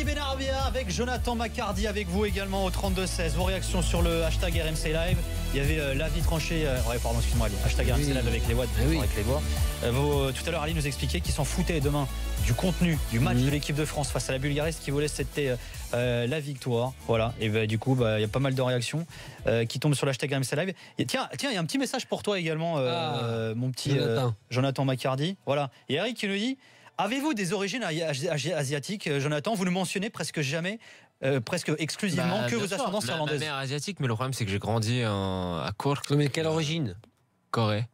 Ali Benarbia avec Jonathan Macardy avec vous également au 32-16. Vos réactions sur le hashtag RMC Live. Il y avait l'avis tranché. Ouais, pardon, excuse-moi, Ali. Hashtag RMC Live avec les watts, avec les voix. Tout à l'heure, Ali nous expliquait qu'ils s'en foutaient demain du contenu du match de l'équipe de France face à la Bulgarie. Ce qui voulait, c'était la victoire. Voilà. Et du coup, il y a pas mal de réactions qui tombent sur le hashtag RMC Live. Et tiens, il y a un petit message pour toi également, mon petit Jonathan Macardy. Voilà. Et Eric qui nous dit. Avez-vous des origines asiatiques, Jonathan? Vous ne mentionnez presque jamais, presque exclusivement que vos ascendances irlandaises. Ma mère asiatique, mais le problème c'est que j'ai grandi à Cork. Mais quelle origine? Corée.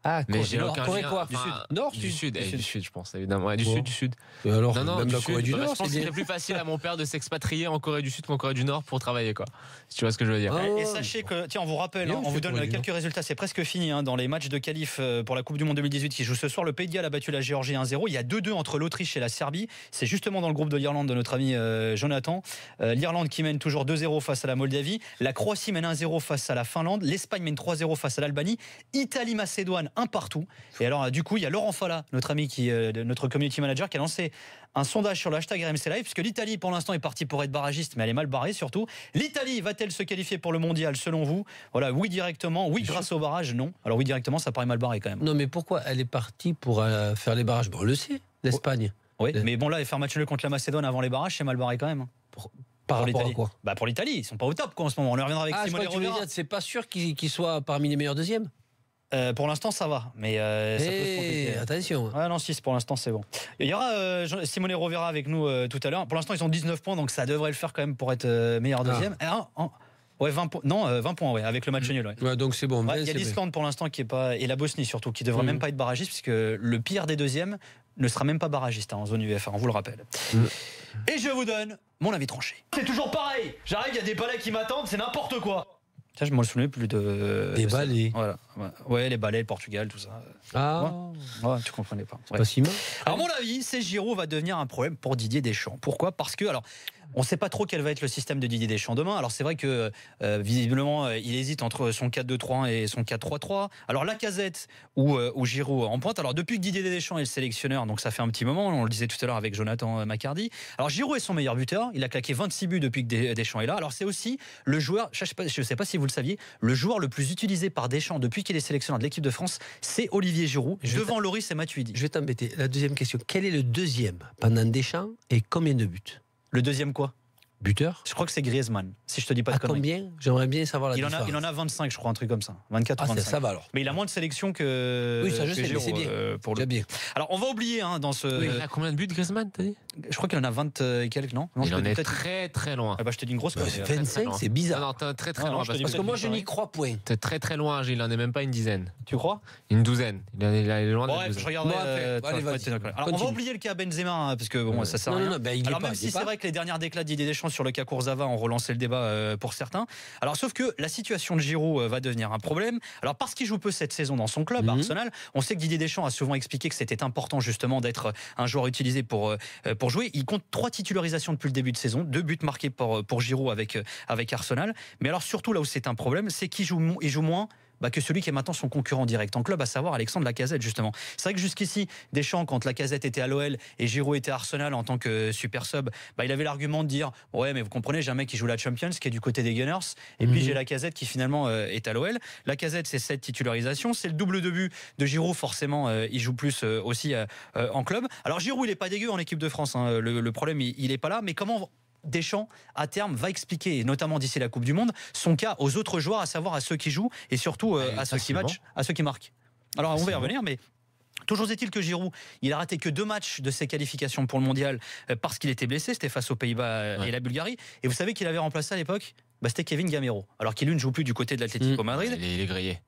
Ah, mais j'ai aucun Corée quoi? Du sud. Nord, du sud, je pense évidemment. Ouais, du sud. Et alors, non, même du la Corée du Nord, je pense que c'est plus facile à mon père de s'expatrier en Corée du Sud qu'en Corée du Nord pour travailler, quoi. Si tu vois ce que je veux dire. Et sachez que, tiens, on vous rappelle, on vous donne quelques résultats. C'est presque fini dans les matchs de qualif pour la Coupe du Monde 2018 qui joue ce soir. Le Pays de Galles a battu la Géorgie 1-0. Il y a 2-2 entre l'Autriche et la Serbie. C'est justement dans le groupe de l'Irlande de notre ami Jonathan. L'Irlande qui mène toujours 2-0 face à la Moldavie. La Croatie mène 1-0 face à la Finlande. L'Espagne mène 3-0 face à l'Albanie. Italie-Macédoine 1 partout. Et alors, du coup, il y a Laurent Falla, notre ami, notre community manager, qui a lancé un sondage sur le hashtag RMC Live, puisque l'Italie, pour l'instant, est partie pour être barragiste, mais elle est mal barrée surtout. L'Italie va-t-elle se qualifier pour le mondial, selon vous? Voilà, oui directement, oui grâce au barrage, non. Alors oui directement, ça paraît mal barré quand même. Non, mais pourquoi elle est partie pour faire les barrages? Bon, on le sait, l'Espagne. Oui, mais bon, là, faire match nul contre la Macédoine avant les barrages, c'est mal barré quand même. Par rapport à quoi? Pour l'Italie, ils sont pas au top quoi, en ce moment. On y reviendra avec Simone Rovera. C'est pas sûr qu'ils soient parmi les meilleurs deuxièmes? Pour l'instant ça va, mais ça peut se compliquer. Attention. Ouais, non, pour l'instant c'est bon. Il y aura Simone Rovera avec nous tout à l'heure. Pour l'instant ils ont 19 points, donc ça devrait le faire quand même pour être meilleur deuxième. Ouais, 20 points. Non, 20 points, ouais, avec le match nul. Ouais. Donc c'est bon. Il y a l'Islande pour l'instant qui est pas, et la Bosnie surtout, qui devrait même pas être barragiste, puisque le pire des deuxièmes ne sera même pas barragiste en zone UEFA, on vous le rappelle. Et je vous donne mon avis tranché. C'est toujours pareil. J'arrive, il y a des balais qui m'attendent, c'est n'importe quoi. Ça, je me souviens plus de. Des balais. Voilà. Ouais, les balais, le Portugal, tout ça. Ouais, tu comprenais pas. Pas si mal. Alors, mon avis, c'est Giroud va devenir un problème pour Didier Deschamps. Pourquoi? Parce que, alors, on ne sait pas trop quel va être le système de Didier Deschamps demain. Alors, c'est vrai que, visiblement, il hésite entre son 4-2-3-1 et son 4-3-3. Alors, Lacazette ou Giroud en pointe. Alors, depuis que Didier Deschamps est le sélectionneur, donc ça fait un petit moment, on le disait tout à l'heure avec Jonathan Macardy. Alors, Giroud est son meilleur buteur. Il a claqué 26 buts depuis que Deschamps est là. Alors, c'est aussi le joueur, je ne sais pas si vous le saviez, le joueur le plus utilisé par Deschamps depuis qu'il est sélectionneur de l'équipe de France, c'est Olivier Giroud, devant Loris et Matuidi. Je vais t'embêter. La deuxième question. Quel est le deuxième pendant Deschamps et combien de buts? Le deuxième quoi? Buteur? Je crois que c'est Griezmann, si je te dis pas de conneries. Combien? J'aimerais bien savoir la différence. Il en a 25, je crois, un truc comme ça. 24 ou 25. Ça va alors. Mais il a moins de sélections que. Oui, ça je sais, Giroud, mais c'est bien. Pour le... bien. Alors, on va oublier dans ce. Oui, il a combien de buts, Griezmann, t'as dit? Je crois qu'il en a 20 et quelques, non? Il en est très très loin. Je te dis une grosse cote. 25, c'est bizarre. Non, très très loin. Parce que moi, je n'y crois point. T'es très très loin, il en est même pas une dizaine. Tu crois? Une douzaine. Il est loin de la douzaine. Je regarderai. Alors, on va oublier le cas Benzema, parce que bon, ça sert à rien. Alors, même si c'est vrai que les dernières déclats de Didier Deschamps sur le cas Kurzawa ont relancé le débat pour certains. Alors, sauf que la situation de Giroud va devenir un problème. Alors, parce qu'il joue peu cette saison dans son club, Arsenal, on sait que Didier Deschamps a souvent expliqué que c'était important justement d'être un joueur utilisé pour jouer. Il compte 3 titularisations depuis le début de saison, 2 buts marqués pour Giroud avec Arsenal. Mais alors surtout là où c'est un problème, c'est qu'il joue moins que celui qui est maintenant son concurrent direct en club, à savoir Alexandre Lacazette justement. C'est vrai que jusqu'ici, Deschamps, quand Lacazette était à l'OL et Giroud était à Arsenal en tant que super sub, il avait l'argument de dire ouais mais vous comprenez, j'ai un mec qui joue la Champions, qui est du côté des Gunners, et puis j'ai Lacazette qui finalement est à l'OL. Lacazette c'est 7 titularisations, c'est le double de but de Giroud, forcément il joue plus aussi en club. Alors Giroud il est pas dégueu en équipe de France, le problème il est pas là, mais comment Deschamps, à terme, va expliquer, et notamment d'ici la Coupe du Monde, son cas aux autres joueurs, à savoir à ceux qui jouent et surtout à ceux qui matchent, à ceux qui marquent. Alors on va y revenir, mais toujours est-il que Giroud, il a raté que 2 matchs de ses qualifications pour le mondial parce qu'il était blessé, c'était face aux Pays-Bas et la Bulgarie. Et vous savez qu'il avait remplacé à l'époque, c'était Kevin Gamero, alors qu'il lui ne joue plus du côté de l'Atlético Madrid. Il est grillé.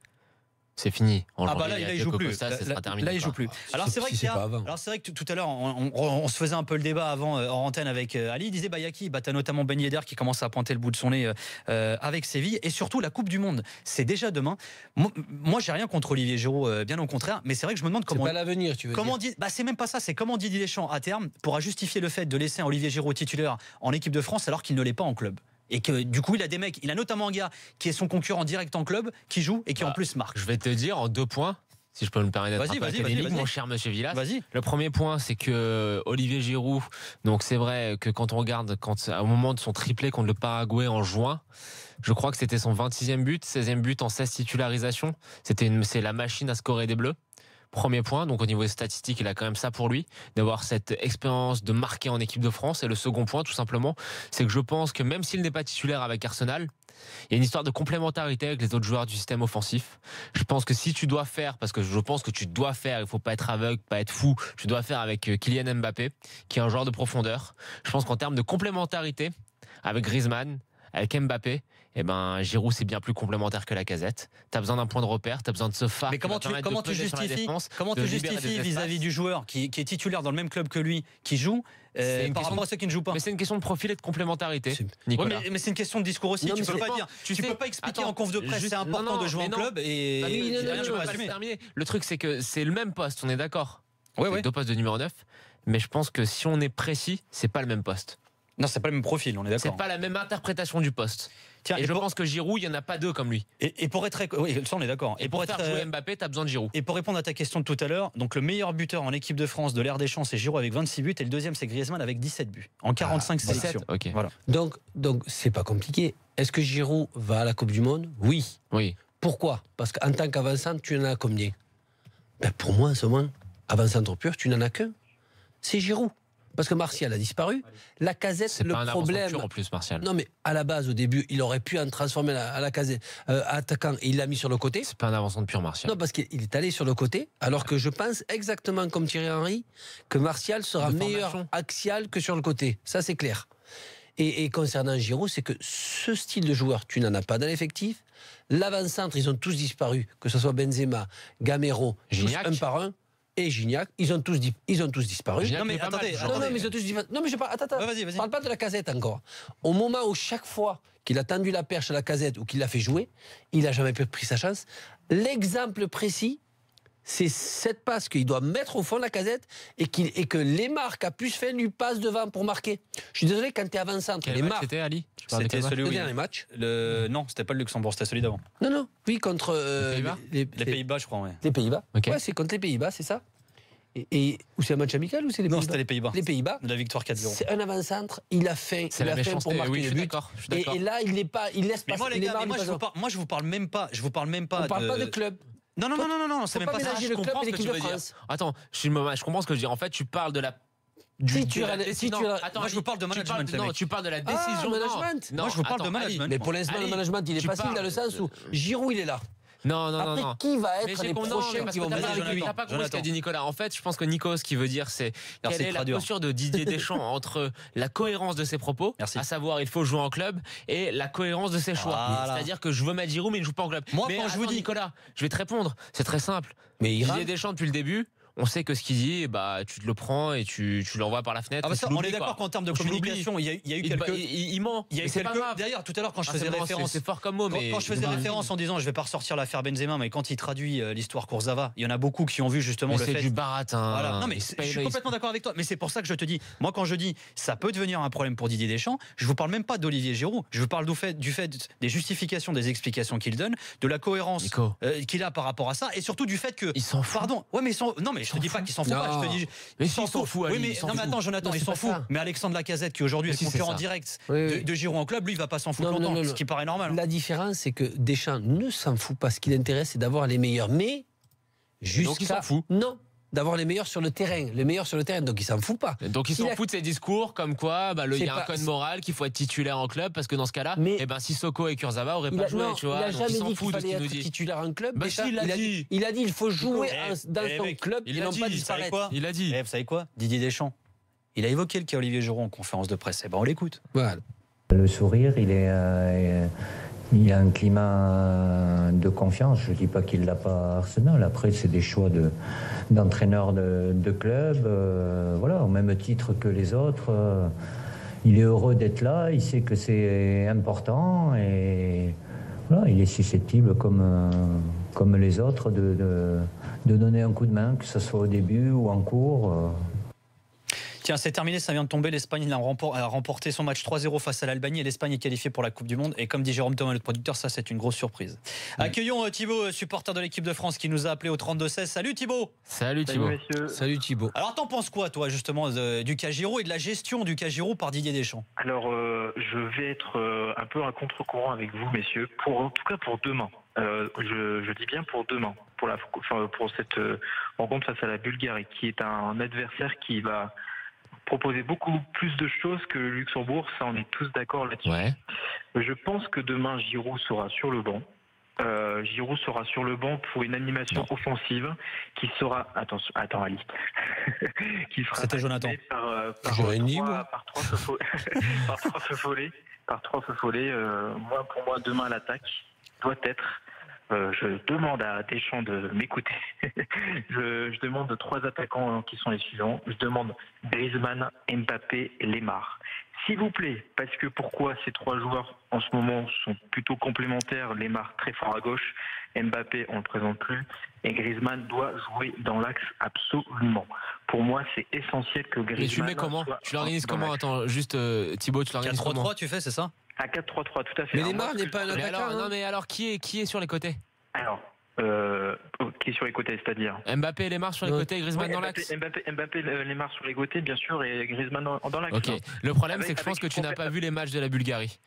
C'est fini. Là il joue plus. Là il joue plus. Alors c'est vrai que tout à l'heure on se faisait un peu le débat avant en antenne avec Ali. Il disait Yaki, t'as notamment Ben Yedder qui commence à pointer le bout de son nez avec Séville, et surtout la Coupe du Monde. C'est déjà demain. Moi j'ai rien contre Olivier Giroud, bien au contraire. Mais c'est vrai que je me demande comment. C'est pas l'avenir, tu veux dire. C'est même pas ça. C'est comment Didier Deschamps à terme pourra justifier le fait de laisser Olivier Giroud titulaire en équipe de France alors qu'il ne l'est pas en club. Et que du coup il a des mecs, il a notamment un gars qui est son concurrent direct en club, qui joue et qui en plus marque. Je vais te dire en 2 points, si je peux me permettre d'être académique, mon cher monsieur Villas. Le premier point, c'est que Olivier Giroud, donc c'est vrai que quand on regarde, au moment de son triplé contre le Paraguay en juin, je crois que c'était son 26e but, 16e but en 16 titularisations. C'est la machine à scorer des Bleus. Premier point, donc au niveau des statistiques, il a quand même ça pour lui, d'avoir cette expérience de marquer en équipe de France. Et le second point, tout simplement, c'est que je pense que même s'il n'est pas titulaire avec Arsenal, il y a une histoire de complémentarité avec les autres joueurs du système offensif. Je pense que si tu dois faire, parce que je pense que tu dois faire, il ne faut pas être aveugle, pas être fou, tu dois faire avec Kylian Mbappé, qui est un joueur de profondeur. Je pense qu'en termes de complémentarité, avec Griezmann, avec Mbappé, eh ben, Giroud, c'est bien plus complémentaire que Lacazette. Tu as besoin d'un point de repère, tu as besoin de ce phare. Mais comment tu justifies vis-à-vis du joueur qui est titulaire dans le même club que lui, qui joue par rapport à ceux qui ne jouent pas? Mais c'est une question de profil et de complémentarité, Nicolas. Mais c'est une question de discours aussi. Tu peux pas expliquer en conf de presse, c'est important de jouer en club et tu vas pas le terminer. Le truc, c'est que c'est le même poste, on est d'accord. C'est 2 postes de numéro 9. Mais je pense que si on est précis, c'est pas le même poste. Non, c'est pas le même profil, on est d'accord. C'est pas la même interprétation du poste. Tiens, et je pense que Giroud, il n'y en a pas 2 comme lui. Et pour être... Oui, ça on est d'accord. Et pour faire jouer Mbappé, tu as besoin de Giroud. Et pour répondre à ta question de tout à l'heure, donc le meilleur buteur en équipe de France de l'ère des champs, c'est Giroud avec 26 buts, et le deuxième, c'est Griezmann avec 17 buts, en 45 sélections. Okay. Voilà. Donc c'est pas compliqué. Est-ce que Giroud va à la Coupe du Monde? Oui. Pourquoi? Parce qu'en tant qu'avant-centre, tu en as combien? Pour moi, en ce moment, avant-centre pur, tu n'en as qu'un. C'est Giroud. Parce que Martial a disparu. Lacazette, le problème. En plus, Martial. Non, mais à la base, au début, il aurait pu en transformer à Lacazette attaquant et il l'a mis sur le côté. C'est pas un avancement de pur Martial. Non, parce qu'il est allé sur le côté, alors que je pense exactement comme Thierry Henry que Martial sera meilleur axial que sur le côté. Ça, c'est clair. Et concernant Giroud, c'est que ce style de joueur, tu n'en as pas dans l'effectif. L'avant-centre, ils ont tous disparu, que ce soit Benzema, Gamero, Gignac, un par un. Et Gignac, ils ont tous disparu. Gignac, mais attendez. Mais ils ont tous disparu. Non, mais je parle. Attends. Vas-y. Je parle pas de Lacazette encore. Au moment où chaque fois qu'il a tendu la perche à Lacazette ou qu'il l'a fait jouer, il n'a jamais pris sa chance. L'exemple précis, c'est cette passe qu'il doit mettre au fond Lacazette et que Lemar, qui a plus fait, lui passe devant pour marquer. Je suis désolé, quand tu es avant-centre, Lemar. C'était Ali. C'était celui le dernier match. Non, c'était pas le Luxembourg, c'était celui d'avant. Non, oui, contre les Pays-Bas, je crois. Ouais. Les Pays-Bas. Okay. Ouais, c'est contre les Pays-Bas, c'est ça. Ou c'est un match amical ou c'est les Pays-Bas? Non, c'était les Pays-Bas. Les Pays-Bas. La victoire 4-0. C'est un avant-centre. Il a fait pour marquer le but. Et là, il laisse passer. Moi, je vous parle même pas. On parle pas de club. Non, c'est même pas ça. Je comprends ce que tu veux dire. Attends, je comprends ce que je dis. En fait, tu parles de la. Attends, moi je vous parle de management. Non, tu parles de la décision. Management. Moi je vous parle de management. Mais pour l'instant, le management, il est facile dans le sens où Giroud, il est là. Non. Qui va être les prochains qui vont venir? Tu n'as pas compris ce qu'a dit Nicolas. En fait, je pense que Nico, ce qu'il veut dire, c'est quelle est la posture de Didier Deschamps entre la cohérence de ses propos, à savoir il faut jouer en club, et la cohérence de ses choix. C'est-à-dire que je veux mettre Giroud, mais il ne joue pas en club. Moi, quand je vous dis, Nicolas, je vais te répondre. C'est très simple. Didier Deschamps, depuis le début, on sait que ce qu'il dit, tu te le prends et tu l'envoies par la fenêtre. On est d'accord qu'en termes de communication, il y a eu quelques. Il ment. C'est pas grave. D'ailleurs, tout à l'heure, quand je faisais référence. C'est fort comme mot, mais. Quand je faisais référence en disant je vais pas ressortir l'affaire Benzema, mais quand il traduit l'histoire Kurzawa, il y en a beaucoup qui ont vu justement le fait. C'est du baratin. Voilà. Non, mais je suis complètement d'accord avec toi. Mais c'est pour ça que je te dis, moi, quand je dis ça peut devenir un problème pour Didier Deschamps, je vous parle même pas d'Olivier Giroud. Je vous parle du fait des justifications, des explications qu'il donne, de la cohérence qu'il a par rapport à ça, et surtout du fait que. Ils s'en foutent. Pardon. Ouais, mais non, mais je te dis pas qu'ils s'en foutent. Je te dis, mais il s'en fout. Oui, mais non, mais attends, Jonathan, il s'en fout. Mais Alexandre Lacazette, qui aujourd'hui est concurrent direct de Giroud en club, lui, il va pas s'en foutre longtemps, ce qui paraît normal. La différence, c'est que Deschamps ne s'en fout pas. Ce qui l'intéresse, c'est d'avoir les meilleurs. Mais donc il s'en fout. Non. D'avoir les meilleurs sur le terrain, donc il s'en fout pas. Donc il s'en fout de ces discours comme quoi il y a un code moral qu'il faut être titulaire en club, parce que dans ce cas-là, Sissoko et Kurzawa auraient pas joué, tu vois. Il a jamais dit qu'il fallait être titulaire en club. Il a dit il faut jouer dans son club et non pas disparaître. Il a dit. Vous savez quoi, Didier Deschamps, il a évoqué le cas Olivier Giroud en conférence de presse. On l'écoute. Voilà. Le sourire, il y a un climat de confiance. Je ne dis pas qu'il ne l'a pas à Arsenal. Après, c'est des choix d'entraîneur de club. Voilà, au même titre que les autres. Il est heureux d'être là. Il sait que c'est important. Et voilà, il est susceptible, comme les autres, de donner un coup de main, que ce soit au début ou en cours. Tiens, c'est terminé, ça vient de tomber. L'Espagne a remporté son match 3-0 face à l'Albanie et l'Espagne est qualifiée pour la Coupe du Monde. Et comme dit Jérôme Thomas, le producteur, ça c'est une grosse surprise. Accueillons Thibaut, supporter de l'équipe de France, qui nous a appelé au 32-16. Salut Thibaut. Salut Thibaut. Salut Thibaut. Alors t'en penses quoi toi justement du cas Giroud et de la gestion du cas Giroud par Didier Deschamps? Alors je vais être un peu à contre-courant avec vous messieurs, en tout cas pour demain. Je dis bien pour demain, pour cette rencontre face à la Bulgarie, qui est un adversaire qui va proposer beaucoup plus de choses que le Luxembourg, ça on est tous d'accord là-dessus. Ouais. Je pense que demain Giroud sera sur le banc. Giroud sera sur le banc pour une animation offensive qui sera... Attends Ali. qui sera C'était Jonathan. par trois feux follets. Pour moi, demain, l'attaque doit être... je demande à Deschamps de m'écouter. je demande 3 attaquants qui sont les suivants. Je demande Griezmann, Mbappé et Lemar. S'il vous plaît, parce que pourquoi ces 3 joueurs en ce moment sont plutôt complémentaires. Lemar très fort à gauche, Mbappé on ne le présente plus, et Griezmann doit jouer dans l'axe absolument. Pour moi, c'est essentiel que Griezmann... Mais tu mets comment? Tu l'organises comment? Attends, juste Thibaut, tu l'organises comment? 4-3-3 tu fais, c'est ça? À 4-3-3, tout à fait. Mais Lemar n'est pas un attaquant. Non mais alors qui est sur les côtés? Alors, qui est sur les côtés, c'est-à-dire Mbappé et Lemar sur les côtés et Griezmann dans l'axe. Mbappé Lemar sur les côtés, bien sûr, et Griezmann dans l'axe. Ok. Le problème, c'est que je pense que tu n'as pas vu les matchs de la Bulgarie.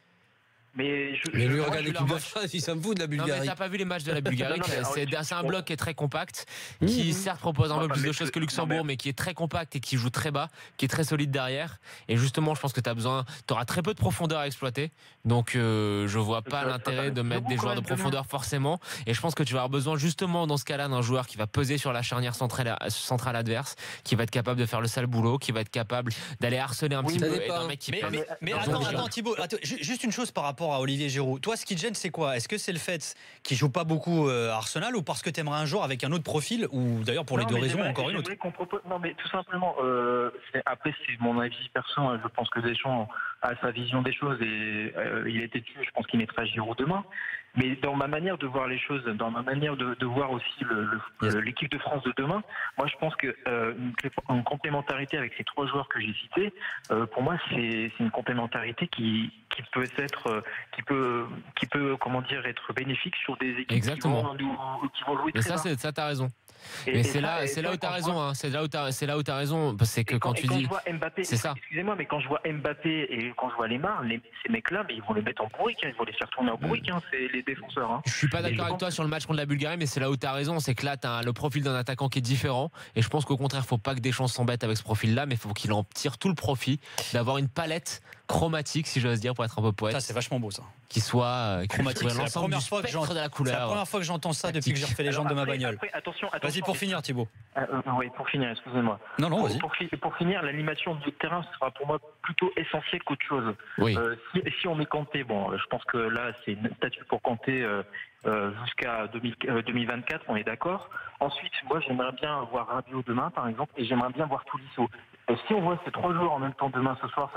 Mais lui, regarde l'équipe de France, il s'en fout de la Bulgarie. Non, mais t'as pas vu les matchs de la Bulgarie. C'est un bloc qui est très compact, qui certes propose un peu plus de choses que Luxembourg, mais qui est très compact et qui joue très bas, qui est très solide derrière. Et justement, je pense que t'auras très peu de profondeur à exploiter. Donc, je vois pas l'intérêt de mettre des joueurs de profondeur forcément. Et je pense que tu vas avoir besoin justement dans ce cas-là d'un joueur qui va peser sur la charnière centrale adverse, qui va être capable de faire le sale boulot, qui va être capable d'aller harceler un petit peu. Et d'un mec qui mais attends Thibaut, juste une chose par rapport à Olivier Giroud. Toi, ce qui te gêne, c'est quoi? Est-ce que c'est le fait qu'il joue pas beaucoup à Arsenal, ou parce que tu aimerais un joueur avec un autre profil, ou d'ailleurs pour les deux raisons, encore une autre? Non, mais tout simplement, après c'est mon avis perso, je pense que Deschamps a sa vision des choses et il est têtu, je pense qu'il mettra Giroud demain. Mais dans ma manière de voir les choses, dans ma manière de voir aussi l'équipe de France de demain, moi je pense que une complémentarité avec ces 3 joueurs que j'ai cités, pour moi c'est une complémentarité qui peut comment dire être bénéfique sur des équipes qui vont jouer très bas. Ça t'as raison. Mais c'est là où t'as raison, hein. C'est là où t'as raison, c'est que quand tu dis, c'est ça. Excusez-moi, mais quand je vois Mbappé et quand je vois Lemar, ces mecs-là, mais ils vont les mettre en bourrique, ils vont les faire tourner en bourrique, c'est les défenseurs. Hein. Je suis pas d'accord avec toi sur le match contre la Bulgarie, mais c'est là où t'as raison, c'est que là t'as le profil d'un attaquant qui est différent, et je pense qu'au contraire, faut pas que Deschamps s'embête avec ce profil-là, mais faut qu'il en tire tout le profit, d'avoir une palette chromatique, si j'ose dire, pour être un peu poète. Ça, c'est vachement beau, ça. Qui soit chromatique. C'est la première fois que j'entends ça depuis que j'ai refait les jambes de ma bagnole. Attention. Vas-y pour finir, Thibaut. Oui, pour finir, excusez-moi. Non, vas-y. Pour finir, l'animation du terrain sera pour moi plutôt essentielle qu'autre chose. Oui. Si on met Kanté, je pense que là, c'est une statue pour Kanté jusqu'à 2024, on est d'accord. Ensuite, moi, j'aimerais bien voir Rabiot demain, par exemple, et j'aimerais bien voir Tolisso. Si on voit ces 3 joueurs en même temps demain soir,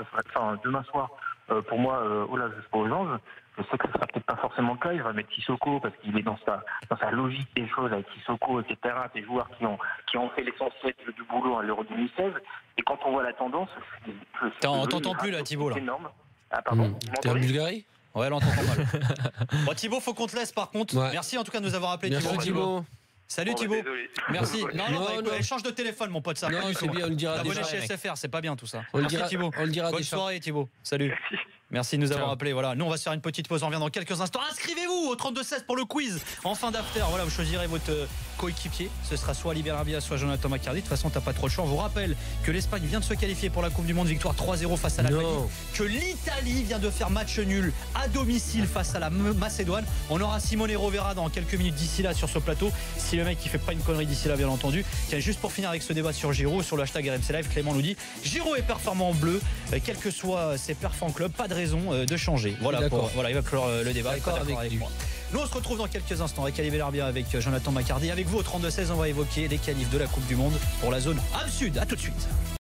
pour moi, je suis pas aux anges. Je sais que ce sera peut-être pas forcément le cas. Il va mettre Sissoko parce qu'il est dans sa logique des choses avec Sissoko, etc. Des joueurs qui ont fait l'essentiel du boulot à l'Euro 2016. Et quand on voit la tendance, on t'entend plus là, Thibaut. C'est énorme. Ah pardon. T'es en Bulgarie? Ouais, là on t'entend mal. Bon, Thibaut, faut qu'on te laisse par contre. Ouais. Merci en tout cas de nous avoir appelé. Merci Thibaut. Salut Thibaut. Merci. Non, change de téléphone, mon pote. Ça non, c'est bien, on le dira. Abonné chez SFR, c'est pas bien tout ça. Merci Thibaut. On le dira. Bonne soirée Thibaut. Salut. Merci de nous avoir appelé. Voilà, nous on va se faire une petite pause. On revient dans quelques instants. Inscrivez-vous au 32-16 pour le quiz en fin d'after. Voilà, vous choisirez votre coéquipier. Ce sera soit Olivier Rabia, soit Jonathan McCarty. De toute façon, t'as pas trop le choix. On vous rappelle que l'Espagne vient de se qualifier pour la Coupe du Monde. Victoire 3-0 face à l'Albanie. Que l'Italie vient de faire match nul à domicile face à la Macédoine. On aura Simone Rovera dans quelques minutes d'ici là sur ce plateau. Si le mec qui fait pas une connerie d'ici là, bien entendu. Tiens, juste pour finir avec ce débat sur Giroud, sur le hashtag RMC Live, Clément nous dit Giroud est performant en bleu, quels que soient ses perfs en club, pas de raison de changer. Voilà, il va clore le débat. D'accord avec moi. Nous on se retrouve dans quelques instants avec Ali Bellarbia, avec Jonathan McCarty. Avec vous au 32-16, on va évoquer les qualifs de la Coupe du Monde pour la zone Am Sud. A tout de suite.